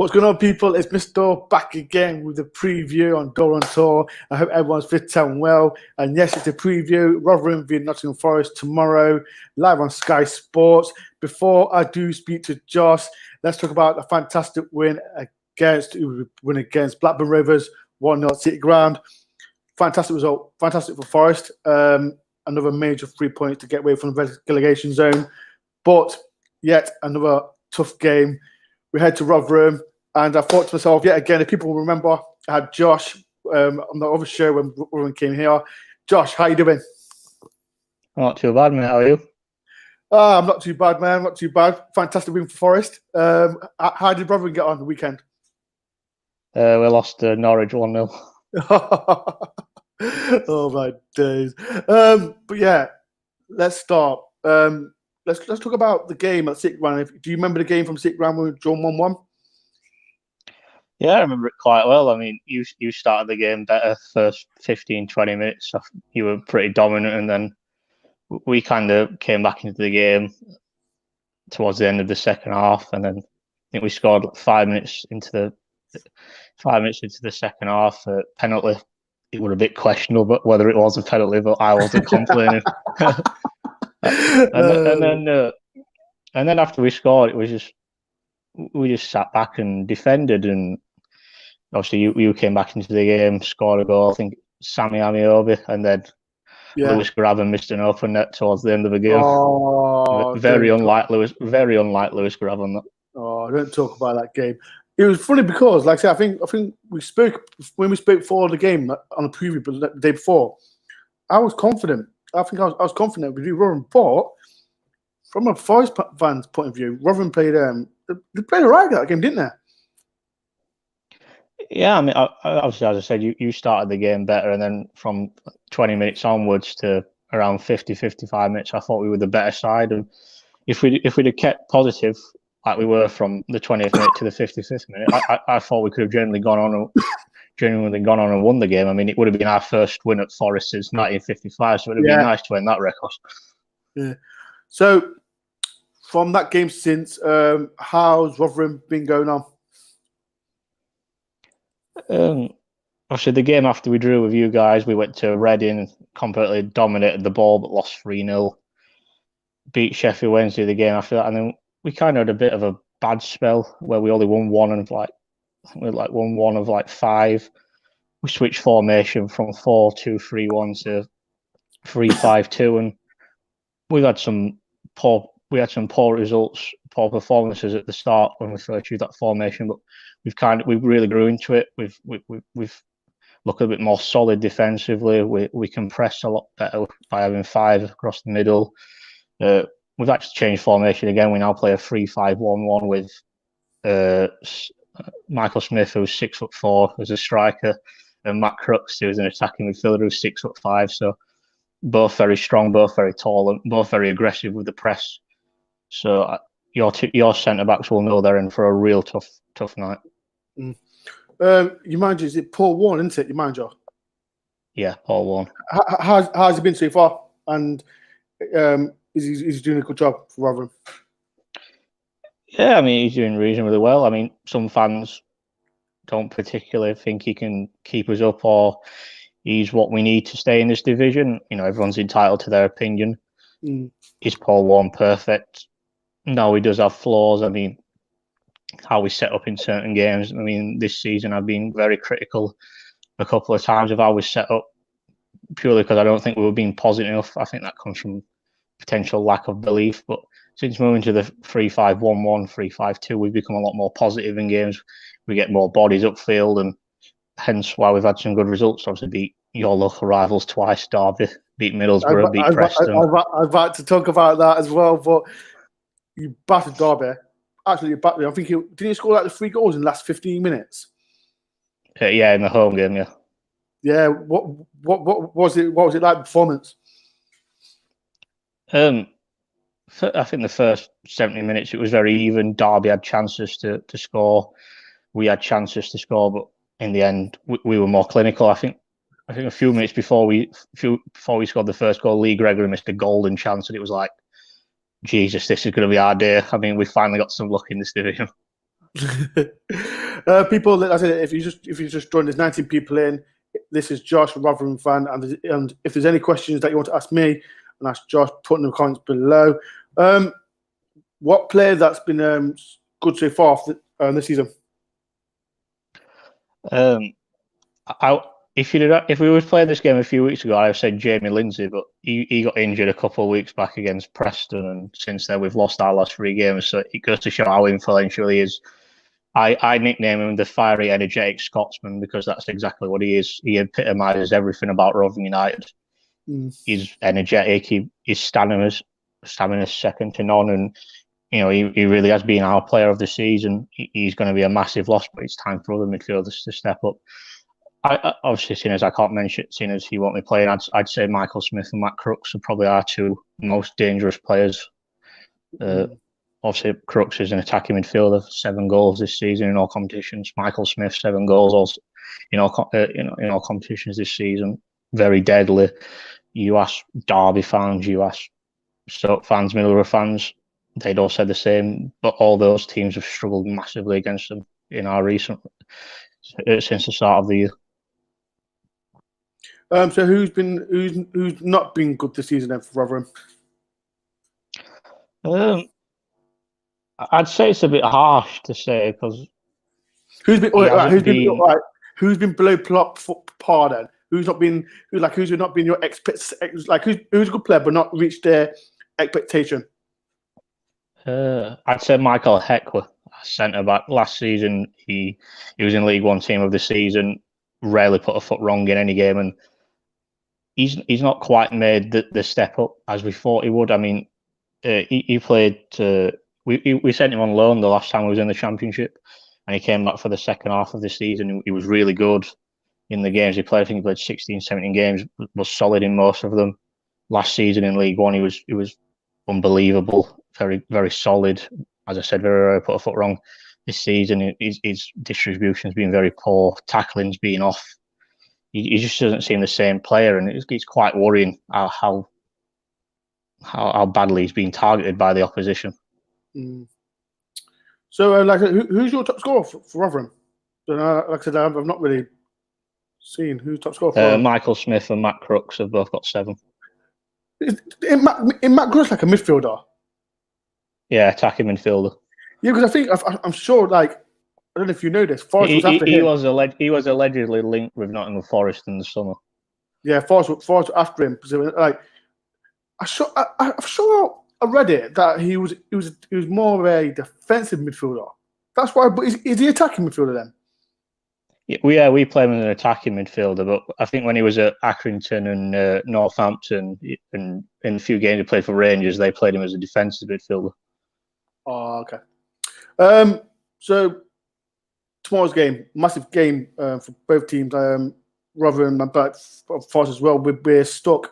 What's going on, people? It's Mr. back again with a preview on DoreOnTour. I hope everyone's fit and well. And yes, it's a preview. Rotherham v Nottingham Forest tomorrow, live on Sky Sports. Before I do speak to Josh, let's talk about a fantastic win against Blackburn Rovers, 1-0 City Ground. Fantastic result. Fantastic for Forest. Another major 3 points to get away from the relegation zone. But yet another tough game. We head to Rotherham, and I thought to myself, yet again, if people will remember, I had Josh on the other show when Rotherham came here. Josh, how you doing? Not too bad, mate. How are you? I'm not too bad, man. Not too bad. Fantastic win for Forest. How did Rotherham get on the weekend? We lost to Norwich 1-0. Oh, my days. But yeah, let's start. Let's talk about the game at City Ground. Do you remember the game from City Ground when we drawn 1-1? Yeah, I remember it quite well. I mean, you started the game better first 15, 20 minutes. You were pretty dominant, and then we kind of came back into the game towards the end of the second half, and then I think we scored 5 minutes into the second half. Penalty. It was a bit questionable whether it was a penalty, but I wasn't complaining. And then after we scored, it was just we just sat back and defended, and obviously you came back into the game, scored a goal. I think Sammy Amiobi, and then Lewis Grabban missed an open net towards the end of the game. Oh, very unlike Lewis Grabban. Oh, don't talk about that game. It was funny because, like I said, I think we spoke before the game on the preview, but the day before, I was confident. I was confident we do Rotherham, but from a Forest fan's point of view, Rotherham played they played alright that game, didn't they? Yeah, I mean, obviously, as I said, you started the game better, and then from 20 minutes onwards to around 50, 55 minutes, I thought we were the better side. And if we'd have kept positive like we were from the 20th minute to the 55th minute, I thought we could have genuinely gone on and won the game. I mean, it would have been our first win at Forest since 1955, so it would have been nice to win that record. Yeah. So, from that game since, how's Rotherham been going on? Obviously, the game after we drew with you guys, we went to Reading, completely dominated the ball, but lost 3-0. Beat Sheffield Wednesday the game after that, and then we kind of had a bit of a bad spell where we only won one of 5. We switched formation from 4-2-3-1 to 3-5-2, and we had some poor results, poor performances at the start when we first used that formation. But we've really grew into it. We've looked a bit more solid defensively. We can press a lot better by having 5 across the middle. We've actually changed formation again. We now play a 3-5-1-1 with Michael Smith, who's 6'4", as a striker, and Matt Crooks, who's an attacking midfielder, who's 6'5". So both very strong, both very tall, and both very aggressive with the press. So your centre backs will know they're in for a real tough night. You mind you, is it Paul Warne, isn't it? You mind you? Yeah, Paul Warne. How's he been so far? And is he doing a good job for Rotherham? Yeah, I mean, he's doing reasonably well. I mean, some fans don't particularly think he can keep us up, or he's what we need to stay in this division. You know, everyone's entitled to their opinion. Is Paul Warne perfect? No, he does have flaws. I mean, how we set up in certain games. I mean, this season I've been very critical a couple of times of how we set up, purely because I don't think we were being positive enough. I think that comes from potential lack of belief. But since moving to the 3-5-1-1, 3-5-2, we've become a lot more positive in games. We get more bodies upfield, and hence why we've had some good results. Obviously, beat your local rivals twice, Derby, beat Middlesbrough, beat Preston. I'd like to talk about that as well, but you battered Derby. Absolutely battered. I think didn't you score like the 3 goals in the last 15 minutes? Yeah, in the home game, yeah. Yeah. What was it? What was it like? Performance? I think the first 70 minutes it was very even. Derby had chances to score. We had chances to score, but in the end we were more clinical. I think a few minutes before we scored the first goal, Lee Gregory missed a golden chance, and it was like, Jesus, this is going to be our day. I mean, we finally got some luck in this division. People, like I said, if you just joined, there's 19 people in. This is Josh, a Rotherham fan, and if there's any questions that you want to ask me, and ask Josh, put in the comments below. What player that's been good so far this season? If we were playing this game a few weeks ago, I would have said Jamie Lindsay, but he got injured a couple of weeks back against Preston, and since then we've lost our last 3 games. So it goes to show how influential he is. I nickname him the fiery, energetic Scotsman because that's exactly what he is. He epitomises everything about Rotherham United. He's energetic. His stamina's second to none, and he really has been our player of the season. He's going to be a massive loss, but it's time for other midfielders to step up. I obviously, seeing as I can't mention, seeing as he won't be playing, I'd say Michael Smith and Matt Crooks are probably our 2 most dangerous players. Obviously, Crooks is an attacking midfielder, 7 goals this season in all competitions. Michael Smith, 7 goals also in all competitions this season. Very deadly. You ask Derby fans, you ask Stoke fans, Middlesbrough fans, they'd all say the same. But all those teams have struggled massively against them in our since the start of the year. So who's not been good this season then for Rotherham? I'd say it's a bit harsh to say because who's been below par then? Who's not been your who's a good player but not reached their expectation? I'd say Michael Heckler, centre back. Last season he was in League One team of the season. Rarely put a foot wrong in any game, and he's not quite made the step up as we thought he would. I mean, he played. We sent him on loan the last time he was in the Championship, and he came back for the second half of the season. He was really good in the games he played. I think he played 16, 17 games, was solid in most of them. Last season in League One, he was unbelievable, very, very solid. As I said, very rarely put a foot wrong. This season, his distribution's been very poor, tackling's been off. He just doesn't seem the same player, and it's quite worrying how badly he's been targeted by the opposition. So, who's your top scorer for Rotherham? Like I said, I've not really seen who's top scorer for Michael Smith and Matt Crooks have both got 7. In Matt Crooks like a midfielder? Yeah, attacking midfielder. Yeah, because I'm sure, I don't know if you know this, Forest was after him. He was allegedly linked with Nottingham Forest in the summer. Yeah, Forest was after him. I read it that he was more of a defensive midfielder. That's why. But is he attacking midfielder then? Yeah, we play him as an attacking midfielder. But I think when he was at Accrington and Northampton, and in a few games he played for Rangers, they played him as a defensive midfielder. Oh, okay. So tomorrow's game, massive game for both teams. Rotherham and Forest as well. We're stuck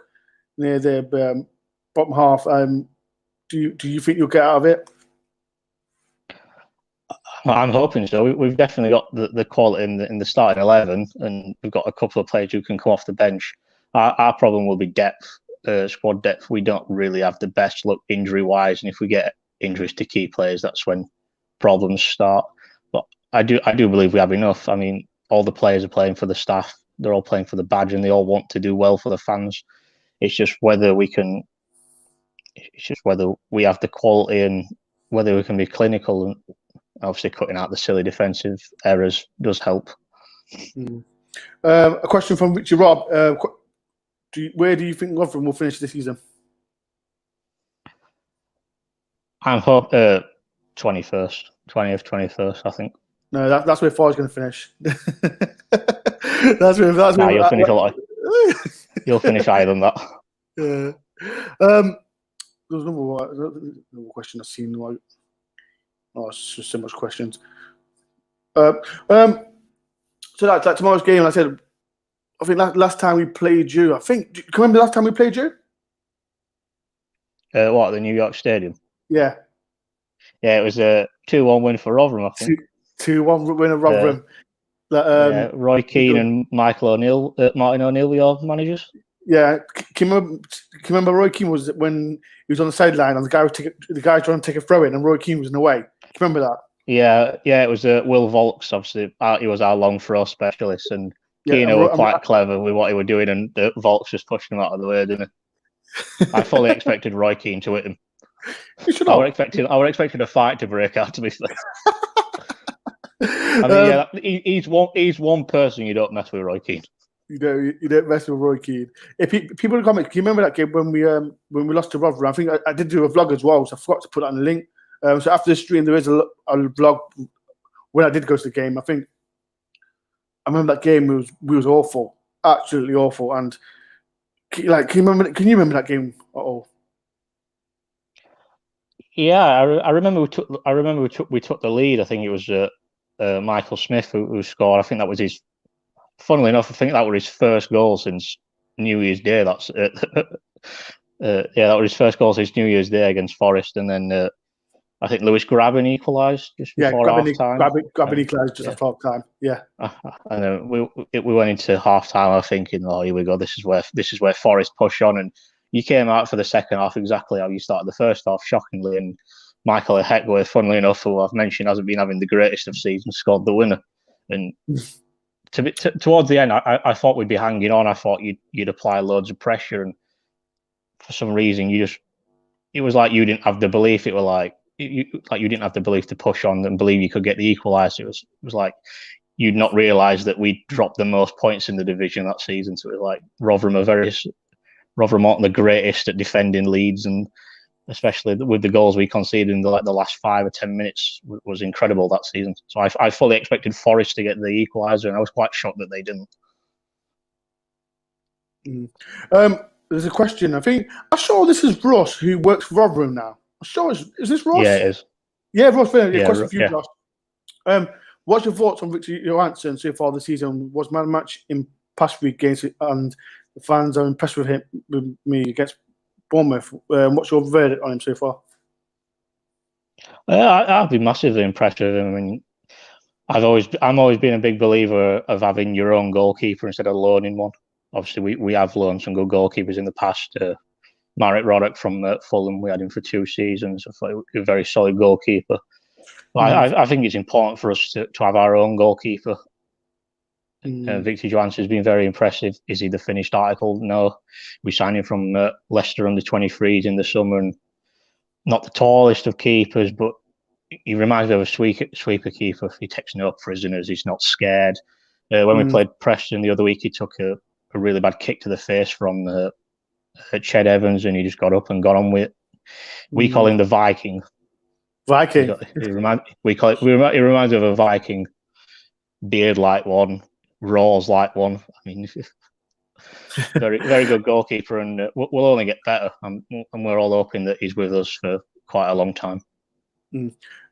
near the bottom half. Do you think you'll get out of it? I'm hoping so. We've definitely got the quality in the starting 11, and we've got a couple of players who can come off the bench. Our problem will be depth, squad depth. We don't really have the best luck injury-wise, and if we get injuries to key players, that's when problems start. But I do believe we have enough. I mean, all the players are playing for the staff. They're all playing for the badge, and they all want to do well for the fans. It's just whether we can. It's just whether we have the quality and whether we can be clinical, and obviously cutting out the silly defensive errors does help. A question from Richie Rob. Where do you think Rotherham will finish this season? I'm hoping 20th, 21st, I think. No, that's where Forest going to finish. That's where you'll finish a lot. You'll finish higher than that. Yeah. There's another question I've seen. It's just so much questions. So like tomorrow's game, I said, I think last time we played you. Do you remember the last time we played you? What, the New York Stadium? Yeah. Yeah, it was a 2-1 win for Rotherham, I think. 2-1 win of Rotherham. Roy Keane and Martin O'Neill were your managers. Yeah, can you remember Roy Keane was when he was on the sideline and the guy was trying to take a throw in and Roy Keane was in the way? Can you remember that? Yeah, it was Will Volks, obviously. He was our long throw specialist, and Yeah, Keano were quite clever with what he were doing, and Volks just pushed him out of the way, didn't he? I fully expected Roy Keane to hit him. I were expecting a fight to break out, to be fair. I mean, he's one person you don't mess with, Roy Keane. You don't mess with Roy Keane. If people in the comments, can you remember that game when we lost to Rotherham? I think I did do a vlog as well, so I forgot to put that on the link. So after the stream, there is a vlog when I did go to the game. I remember that game was awful, absolutely awful. And can you remember that game at all? Yeah, I remember we took the lead. I think it was Michael Smith who scored. I think that was his. Funnily enough, I think that was his first goal since New Year's Day. That's that was his first goal since New Year's Day against Forest, and then I think Lewis Graben equalised just before half time. Graben equalised just after half time. Yeah, and then we went into half time. Thinking, oh, here we go. This is where Forest push on, and you came out for the second half exactly how you started the first half, shockingly. And Michael Heckworth, funnily enough, who I've mentioned hasn't been having the greatest of seasons, scored the winner. And towards the end, I thought we'd be hanging on. I thought you'd apply loads of pressure, and for some reason, it was like you didn't have the belief. It was like you didn't have the belief to push on and believe you could get the equaliser. It was like you'd not realised that we dropped the most points in the division that season. So it was like Rotherham aren't the greatest at defending leads, and especially with the goals we conceded in the last 5 or 10 minutes was incredible that season. So I fully expected Forest to get the equaliser, and I was quite shocked that they didn't. There's a question. I'm sure this is Ross who works for Rotherham now. I'm sure is this Ross? Yeah, it is. Yeah, Ross. Yeah, question for you, Ross. What's your thoughts on Victor Johansson so far this season? Was man match in past week games, and the fans are impressed with me against Bournemouth. What's your verdict on him so far? I've been massively impressed with him. I mean, I'm always been a big believer of having your own goalkeeper instead of loaning one. Obviously, we have loaned some good goalkeepers in the past. Marek Roddick from Fulham, we had him for 2 seasons. I thought he was a very solid goalkeeper. I think it's important for us to have our own goalkeeper. Victor Johansson has been very impressive. Is he the finished article? No. We signed him from Leicester under 23s in the summer, and not the tallest of keepers, but he reminds me of a sweeper keeper. He takes no prisoners. He's not scared. When we played Preston the other week, he took a really bad kick to the face from Ched Evans, and he just got up and got on with it. We call him the Viking. Viking. He reminds me of a Viking. Beard like one, roars like one. I mean, very, very good goalkeeper, and we'll only get better. And we're all hoping that he's with us for quite a long time.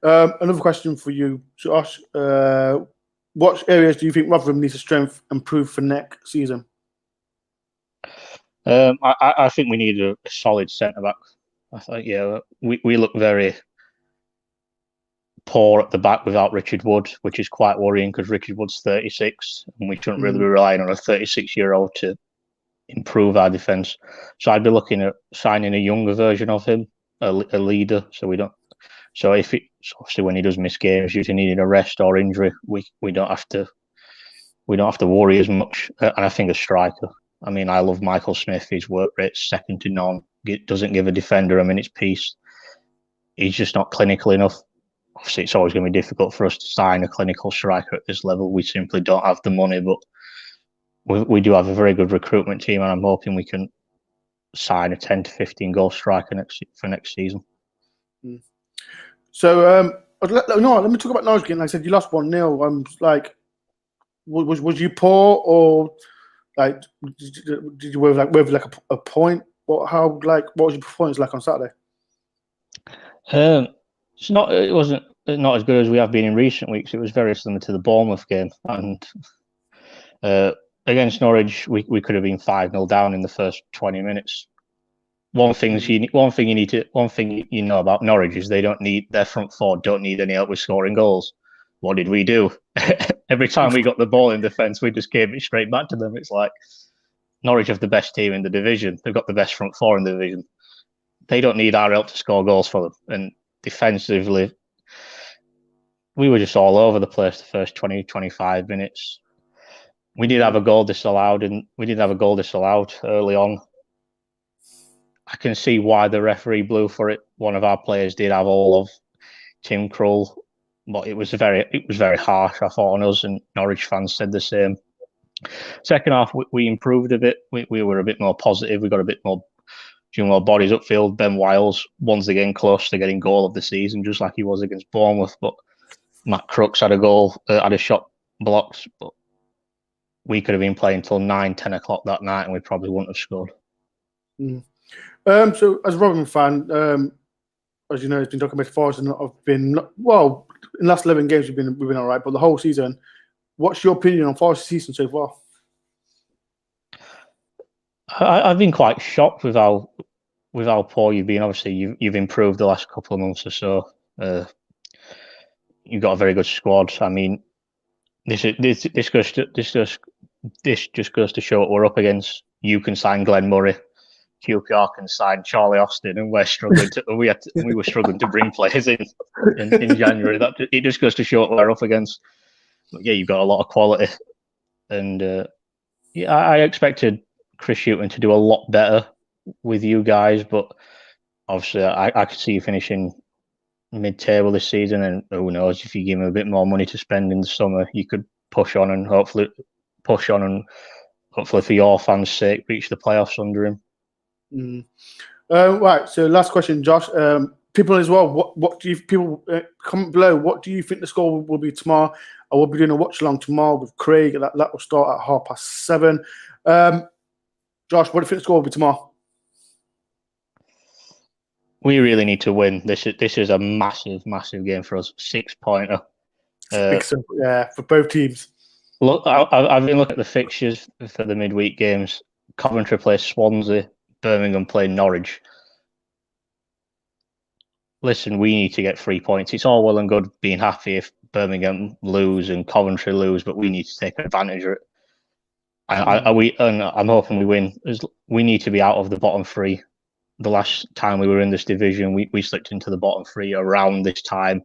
Another question for you, Josh. What areas do you think Rotherham needs to improve for next season? I think we need a solid centre back. I think we look very poor at the back without Richard Wood, which is quite worrying because Richard Wood's 36, and we shouldn't really be relying on a 36-year-old to improve our defence. So I'd be looking at signing a younger version of him, a leader. So obviously when he does miss games, usually needing a rest or injury, we don't have to worry as much. And I think a striker. I mean, I love Michael Smith. His work rate's second to none. Doesn't give a defender a minute's peace. He's just not clinical enough. Obviously, it's always going to be difficult for us to sign a clinical striker at this level. We simply don't have the money, but we do have a very good recruitment team, and I'm hoping we can sign a 10 to 15 goal striker for next season. So, let me talk about Norwich again. Like I said, you lost 1-0. Was you poor, or did you wave a point? What was your performance like on Saturday? It wasn't not as good as we have been in recent weeks. It was very similar to the Bournemouth game, and against Norwich, we could have been 5-0 down in the first 20 minutes. One thing you know about Norwich is their front four don't need any help with scoring goals. What did we do? Every time we got the ball in defence, we just gave it straight back to them. It's like Norwich have the best team in the division. They've got the best front four in the division. They don't need our help to score goals for them. And defensively, we were just all over the place the first 20, 25 minutes. We did have a goal disallowed, early on. I can see why the referee blew for it. One of our players did have all of Tim Krul, but it was very harsh, I thought, on us, and Norwich fans said the same. Second half, we improved a bit. We were a bit more positive. We got a bit more bodies upfield. Ben Wiles once again close to getting goal of the season, just like he was against Bournemouth. But Matt Crooks had a shot blocked, but we could have been playing till 9, 10 o'clock that night, and we probably wouldn't have scored. So, as a Rotherham fan, as you know, it's been talking about Forest, and I've been in the last 11 games we've been all right, but the whole season, what's your opinion on Forest's season so far? I've been quite shocked with how poor you've been. Obviously, you've improved the last couple of months or so. You've got a very good squad. I mean, this just goes to show what we're up against. You can sign Glenn Murray, QPR can sign Charlie Austin, and we're struggling we were struggling to bring players in January. It just goes to show what we're up against. But yeah, you've got a lot of quality, and I expected Chris Hughton to do a lot better with you guys, but obviously I could see you finishing mid-table this season, and who knows, if you give him a bit more money to spend in the summer, you could push on and hopefully for your fans' sake reach the playoffs under him. Right, so last question, Josh. People as well, what do you comment below, what do you think the score will be tomorrow? I will be doing a watch along tomorrow with Craig. That will start at 7:30. Josh, what do you think the score will be tomorrow? We really need to win. This is a massive game for us. 6-pointer. For both teams. Look, I've been looking at the fixtures for the midweek games. Coventry play Swansea, Birmingham play Norwich. Listen, we need to get 3 points. It's all well and good being happy if Birmingham lose and Coventry lose, but we need to take advantage of it. I'm hoping we win. We need to be out of the bottom 3. The last time we were in this division, we slipped into the bottom 3 around this time,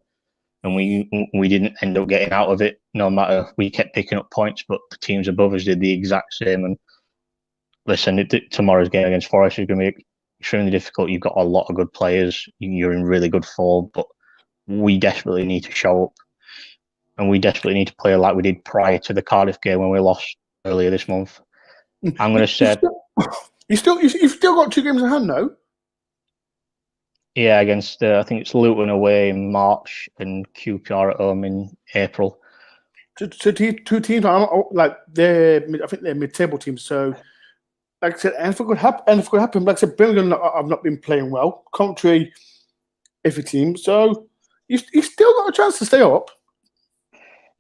and we didn't end up getting out of it. No matter, we kept picking up points, but the teams above us did the exact same. And listen, tomorrow's game against Forest is going to be extremely difficult. You've got a lot of good players. You're in really good form, but we desperately need to show up, and we desperately need to play like we did prior to the Cardiff game when we lost earlier this month. I'm going to say you've still got 2 games in hand, though. Yeah, against I think it's Luton away in March and QPR at home in April. So 2 teams, like I think they're mid-table teams. So, like I said, anything could happen. Like I said, Birmingham have not been playing well. Coventry, iffy team. So you still got a chance to stay up.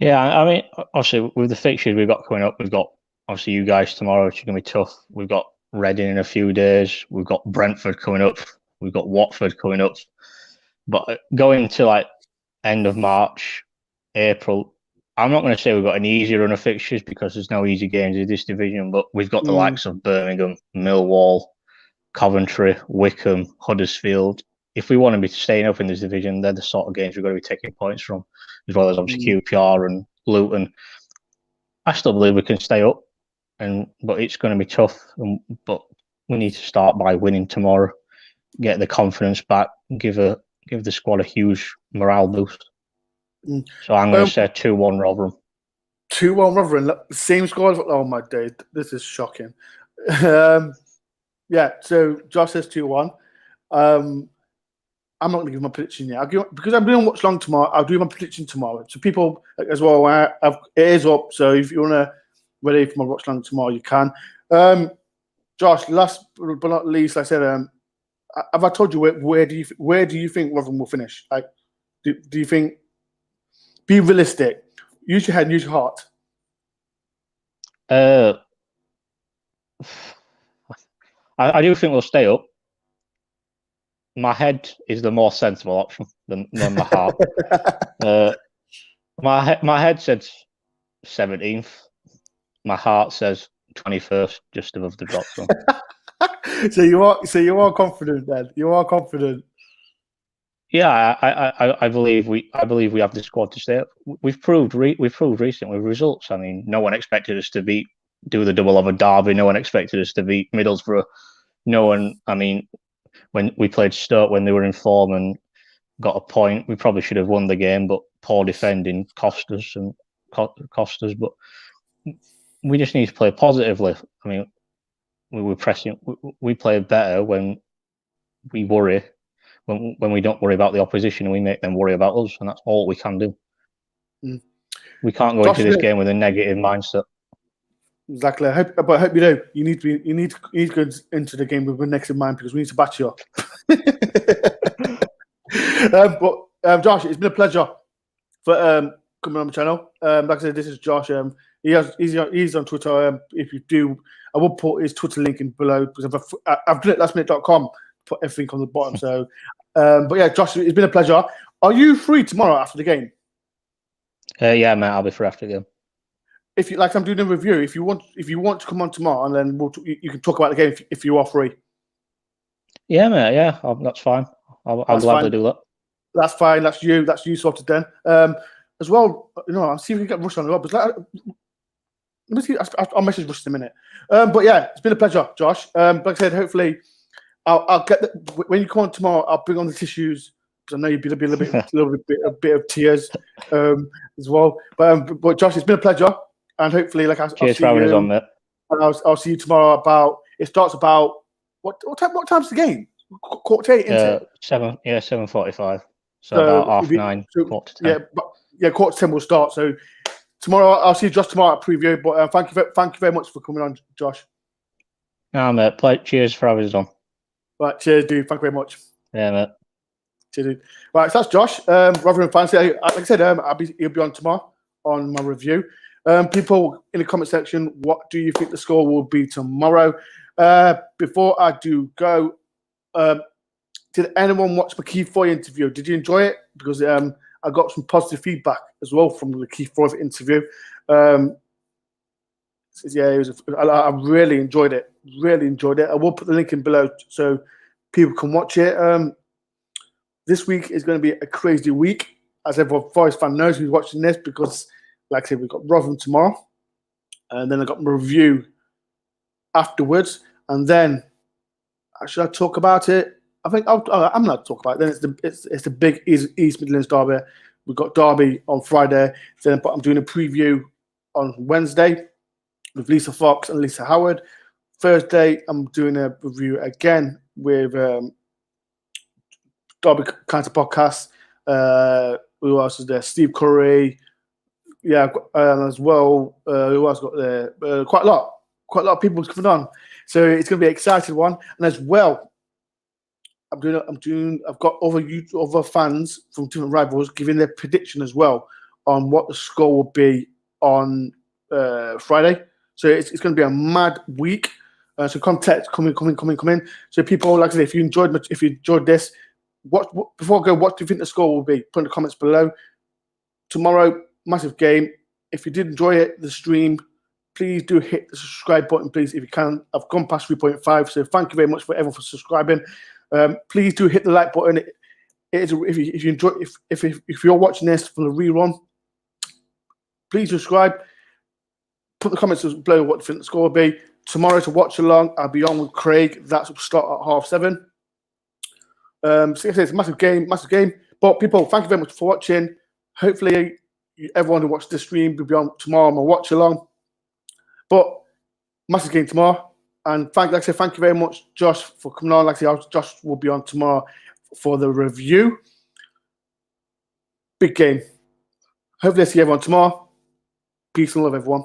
Yeah, I mean, obviously with the fixtures we've got coming up, we've got obviously you guys tomorrow, which is going to be tough. We've got Reading in a few days. We've got Brentford coming up. We've got Watford coming up. But going to like end of March, April, I'm not going to say we've got an easy run of fixtures because there's no easy games in this division, but we've got the likes of Birmingham, Millwall, Coventry, Wickham, Huddersfield. If we want to be staying up in this division, they're the sort of games we're going to be taking points from, as well as obviously QPR and Luton. I still believe we can stay up, but it's going to be tough. But we need to start by winning tomorrow, get the confidence back, give the squad a huge morale boost. So I'm going to say 2-1 Rotherham. 2-1 Rotherham, same score. Oh my day, this is shocking. Yeah, so Josh says 2-1. I'm not going to give my prediction yet. Because I'm doing watch long tomorrow. I'll do my prediction tomorrow. So people as well, it is up. So if you want to ready for my watch long tomorrow, you can. Josh, last but not least, like I said, have I told you where do you think Rotherham will finish? Like, do you think? Be realistic. Use your head, use your heart. I do think we'll stay up. My head is the more sensible option than my heart. My head says 17th. My heart says 21st, just above the drop zone. So you are confident then. You are confident. Yeah, I believe we have the squad to stay up. We've proved recently with results. I mean, no one expected us to do the double over Derby. No one expected us to beat Middlesbrough. No one. I mean, when we played Stoke when they were in form and got a point, we probably should have won the game, but poor defending cost us. But we just need to play positively. I mean, we were pressing. We play better when we worry. When we don't worry about the opposition, we make them worry about us, and that's all we can do. We can't go into this game with a negative mindset. Exactly. I hope you know. You need to go into the game with a negative mind because we need to batter you up. But Josh, it's been a pleasure for coming on the channel. Like I said, this is Josh. He's on Twitter. If you do, I will put his Twitter link in below because I've done it lastminute.com. Put everything on the bottom. So, but yeah, Josh, it's been a pleasure. Are you free tomorrow after the game? Yeah, mate, I'll be free after the game. If you like, I'm doing a review. If you want to come on tomorrow, and then you can talk about the game if you are free. Yeah, mate. Yeah, that's fine. I'll gladly do that. That's fine. That's you sorted then. As well, I'll see if we can get Rush on the rob. Let me see. I'll message Rush in a minute. But yeah, it's been a pleasure, Josh. Like I said, hopefully, I'll get when you come on tomorrow. I'll bring on the tissues because I know you'll be a bit of tears as well. But Josh, it's been a pleasure, and hopefully, cheers for having us on, mate. And I'll see you tomorrow. It starts about what time? What time's the game? 8:45, isn't it? 7:45. So about 9:30, 10:45. Yeah, 10:45 will start. So tomorrow, I'll see you just tomorrow at preview. But thank you very much for coming on, Josh. No, mate. Cheers for having us on. Right, cheers, dude. Thank you very much. Yeah, mate. Cheers, dude. Right, so that's Josh. Rotherham fans. Like I said, he'll be on tomorrow on my review. People in the comment section, what do you think the score will be tomorrow? Before I do go, did anyone watch the Keith Foy interview? Did you enjoy it? Because I got some positive feedback as well from the Keith Foy interview. Yeah, I really enjoyed it. Really enjoyed it. I will put the link in below so people can watch it. This week is going to be a crazy week, as every Forest fan knows who's watching this, because, like I said, we've got Rotherham tomorrow, and then I got my review afterwards, and then should I talk about it? I think I'm going to talk about it. Then it's the big East Midlands derby. We've got Derby on Friday. Then I'm doing a preview on Wednesday with Lisa Fox and Lisa Howard. Thursday, I'm doing a review again with Derby Kinds of Podcast. Who else is there? Steve Curry. Yeah, as well. Who else got there? Quite a lot of people coming on. So it's going to be an exciting one. And as well, I've got other fans from different rivals giving their prediction as well on what the score will be on Friday. So it's going to be a mad week. So contact come in. So people, like I said, if you enjoyed this, before I go, what do you think the score will be? Put in the comments below. Tomorrow, massive game. If you did enjoy it, the stream, please do hit the subscribe button, please, if you can. I've gone past 3.5, so thank you very much for everyone for subscribing. Please do hit the like button. If you enjoy, if you're watching this from the rerun, please subscribe. Put the comments below what you think the score will be. Tomorrow to watch along, I'll be on with Craig. That will start at 7:30. So it's a massive game. But people, thank you very much for watching. Hopefully, everyone who watched this stream will be on tomorrow on my watch along. But massive game tomorrow. And thank you very much, Josh, for coming on. Like I said, Josh will be on tomorrow for the review. Big game. Hopefully, I see everyone tomorrow. Peace and love, everyone.